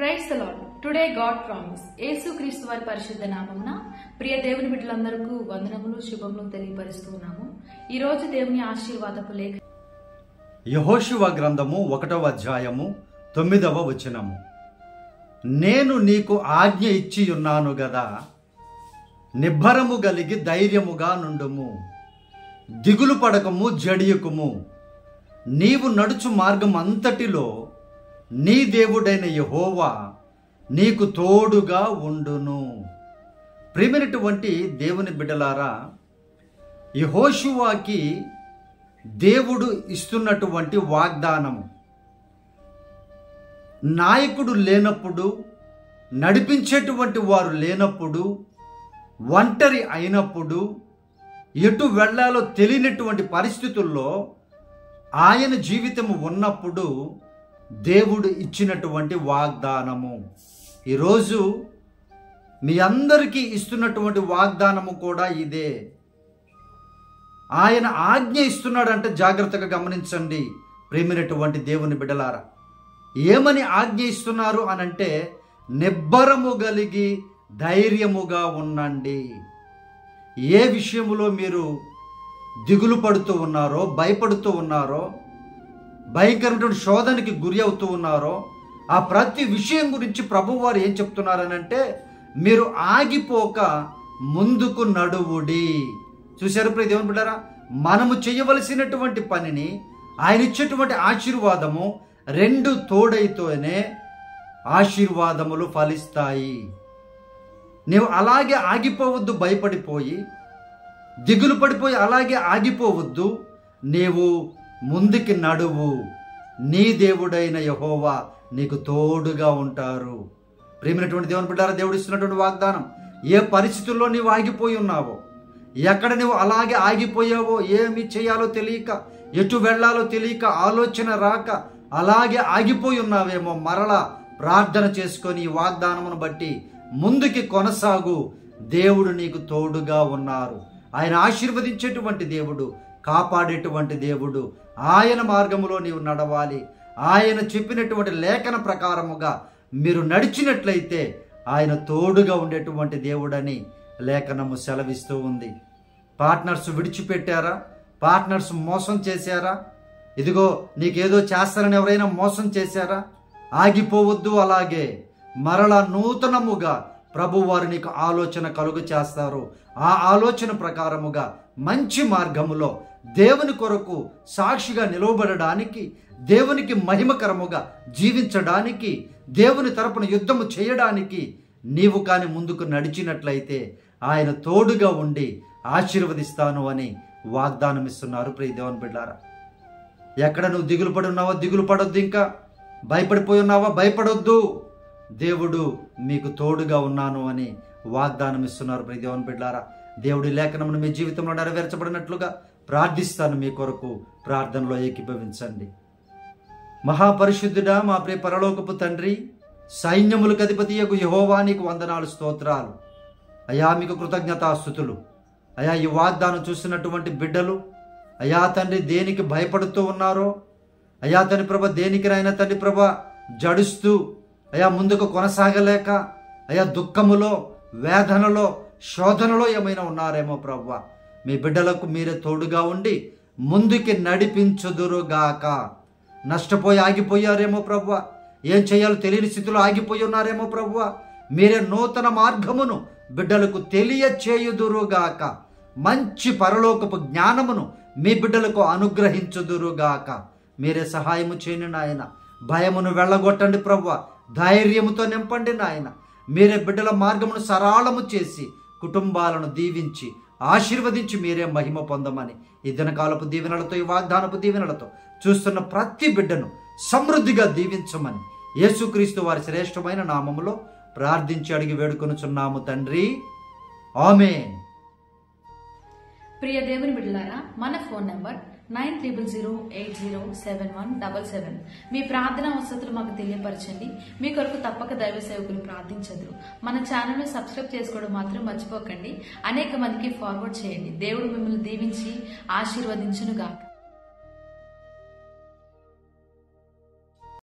Praise the lord. Today god promise. యేసుక్రీస్తు వారి పరిశుద్ధ నామమున ప్రియ దేవుని బిడ్డలందరికీ వందనములు శుభములు తెలియపరుస్తున్నాము. ఈ రోజు దేవుని ఆశీర్వాదపు లేఖ యెహోషువ గ్రంథము 1వ అధ్యాయము 9వ వచనము. నేను నీకు ఆజ్ఞ ఇచ్చి ఉన్నాను గదా, నిబ్బరము కలిగి ధైర్యముగా నుండుము, దిగులు పడకము, జడియకుము. నీవు నడుచు మార్గం అంతటిలో నీ దేవుడైన యెహోవా నీకు తోడుగా ఉండును. ప్రియమైనటువంటి దేవుని బిడ్డలారా, యెహోషువాకి దేవుడు ఇస్తున్నటువంటి వాగ్దానము, నాయకుడు లేనప్పుడు, నడిపించేటువంటి వారు లేనప్పుడు, ఒంటరి అయినప్పుడు, ఎటు వెళ్ళాలో తెలియనటువంటి పరిస్థితుల్లో ఆయన జీవితము ఉన్నప్పుడు దేవుడు ఇచ్చినటువంటి వాగ్దానము. ఈరోజు మీ అందరికీ ఇస్తున్నటువంటి వాగ్దానము కూడా ఇదే. ఆయన ఆజ్ఞ ఇస్తున్నాడంటే జాగ్రత్తగా గమనించండి ప్రేమైనటువంటి దేవుని బిడ్డలారా. ఏమని ఆజ్ఞ ఇస్తున్నారు అనంటే, నిబ్బరము కలిగి ధైర్యముగా ఉండండి. ఏ విషయములో మీరు దిగులు పడుతూ ఉన్నారో, భయపడుతూ ఉన్నారో, భయంకరమైన శోధనకి గురి అవుతూ ఉన్నారో, ఆ ప్రతి విషయం గురించి ప్రభువారు ఏం చెప్తున్నారనంటే, మీరు ఆగిపోక ముందుకు నడువుడి. చూశారు ప్రియ దేవుని బిడ్డలారా, మనము చేయవలసినటువంటి పనిని, ఆయన ఇచ్చేటువంటి ఆశీర్వాదము రెండు తోడైతేనే ఆశీర్వాదములు ఫలిస్తాయి. నీవు అలాగే ఆగిపోవద్దు, భయపడిపోయి దిగులు పడిపోయి అలాగే ఆగిపోవద్దు. నీవు ముందుకి నడువు. నీ దేవుడైన యెహోవా నీకు తోడుగా ఉంటారు. ప్రియమైనటువంటి దేవుని బిడ్డలారా, దేవుడు ఇస్తున్నటువంటి వాగ్దానం, ఏ పరిస్థితుల్లో నీవు ఆగిపోయి ఉన్నావో, ఎక్కడ నువ్వు అలాగే ఆగిపోయావో, ఏమి చేయాలో తెలియక, ఎటు వెళ్ళాలో తెలియక, ఆలోచన రాక అలాగే ఆగిపోయి ఉన్నావేమో, మరలా ప్రార్థన చేసుకొని ఈ వాగ్దానమును బట్టి ముందుకి కొనసాగు. దేవుడు నీకు తోడుగా ఉన్నారు. ఆయన ఆశీర్వదించేటువంటి దేవుడు, కాపాడేటువంటి దేవుడు. ఆయన మార్గములో నీవు నడవాలి. ఆయన చెప్పినటువంటి లేఖన ప్రకారముగా మీరు నడిచినట్లయితే ఆయన తోడుగా ఉండేటువంటి దేవుడని లేఖనము సెలవిస్తూ ఉంది. పార్ట్నర్స్ విడిచిపెట్టారా? పార్ట్నర్స్ మోసం చేశారా? ఇదిగో నీకేదో చేస్తారని ఎవరైనా మోసం చేశారా? ఆగిపోవద్దు. అలాగే మరలా నూతనముగా ప్రభువారు నీకు ఆలోచన కలుగు చేస్తారు. ఆ ఆలోచన ప్రకారముగా మంచి మార్గములో దేవుని కొరకు సాక్షిగా నిలవబడడానికి, దేవునికి మహిమకరముగా జీవించడానికి, దేవుని తరపున యుద్ధము చేయడానికి నీవు కాని ముందుకు నడిచినట్లయితే ఆయన తోడుగా ఉండి ఆశీర్వదిస్తాను అని వాగ్దానం ఇస్తున్నారు ప్రియ దేవుని బిడ్డలారా. ఎక్కడ నువ్వు దిగులు పడి ఉన్నావో దిగులు పడొద్దు. ఇంకా భయపడిపోయి ఉన్నావా? భయపడొద్దు. దేవుడు మీకు తోడుగా ఉన్నాను అని వాగ్దానం ఇస్తున్నారు ప్రియ దేవుని బిడ్డలారా. దేవుడి లేఖనమును మీ జీవితంలో నెరవేర్చబడినట్లుగా ప్రార్థిస్తాను. మీ కొరకు ప్రార్థనలో ఏకీభవించండి. మహాపరిశుద్ధుడా, మా ప్రియ పరలోకపు తండ్రి, సైన్యములకు అధిపతియగు యెహోవా నీకు వందనాలు, స్తోత్రాలు అయా. మీకు కృతజ్ఞతాస్తుతులు అయా. ఈ వాగ్దానం చూస్తున్నటువంటి బిడ్డలు అయా తండ్రి, దేనికి భయపడుతూ ఉన్నారో అయా తండ్రి ప్రభ, దేనికినైనా తండ్రి ప్రభ జడుస్తూ అయా ముందుకు కొనసాగలేక అయా దుఃఖములో, వేదనలో, శోధనలో ఏమైనా ఉన్నారేమో ప్రభువా, మీ బిడ్డలకు మీరే తోడుగా ఉండి ముందుకి నడిపించుదురుగాక. నష్టపోయి ఆగిపోయారేమో ప్రభువా, ఏం చేయాలో తెలియని స్థితిలో ఆగిపోయి ఉన్నారేమో ప్రభువా, మీరే నూతన మార్గమును బిడ్డలకు తెలియచేయుదురుగాక. మంచి పరలోకపు జ్ఞానమును మీ బిడ్డలకు అనుగ్రహించుదురుగాక. మీరే సహాయము చేయని నాయన. భయమును వెళ్ళగొట్టండి ప్రభువా, ధైర్యముతో నింపండి నాయన. మీరే బిడ్డల మార్గమును సరళము చేసి కుటుంబాలను దీవించి ఆశీర్వదించి మీరే మహిమ పొందమని ఈ దినకాలపు దీవెనలతో, ఈ వాగ్దానపు దీవెనలతో చూస్తున్న ప్రతి బిడ్డను సమృద్ధిగా దీవించమని యేసుక్రీస్తు వారి శ్రేష్టమైన నామములో ప్రార్థించి అడిగి వేడుకొనుచున్నాము తండ్రి. ఆమేన్. ప్రియ దేవుని బిడ్డలారా, మన ఫోన్ నంబర్ 9008071777. మీ ప్రార్థన అవసరతలు మాకు తెలియపరచండి. మీ కొరకు తప్పక దైవ సేవకులు ప్రార్థించదురు. మన ఛానల్ను సబ్స్క్రైబ్ చేసుకోవడం మాత్రం మర్చిపోకండి. అనేక మందికి ఫార్వర్డ్ చేయండి. దేవుడు మిమ్మల్ని దీవించి ఆశీర్వదించునుగాక.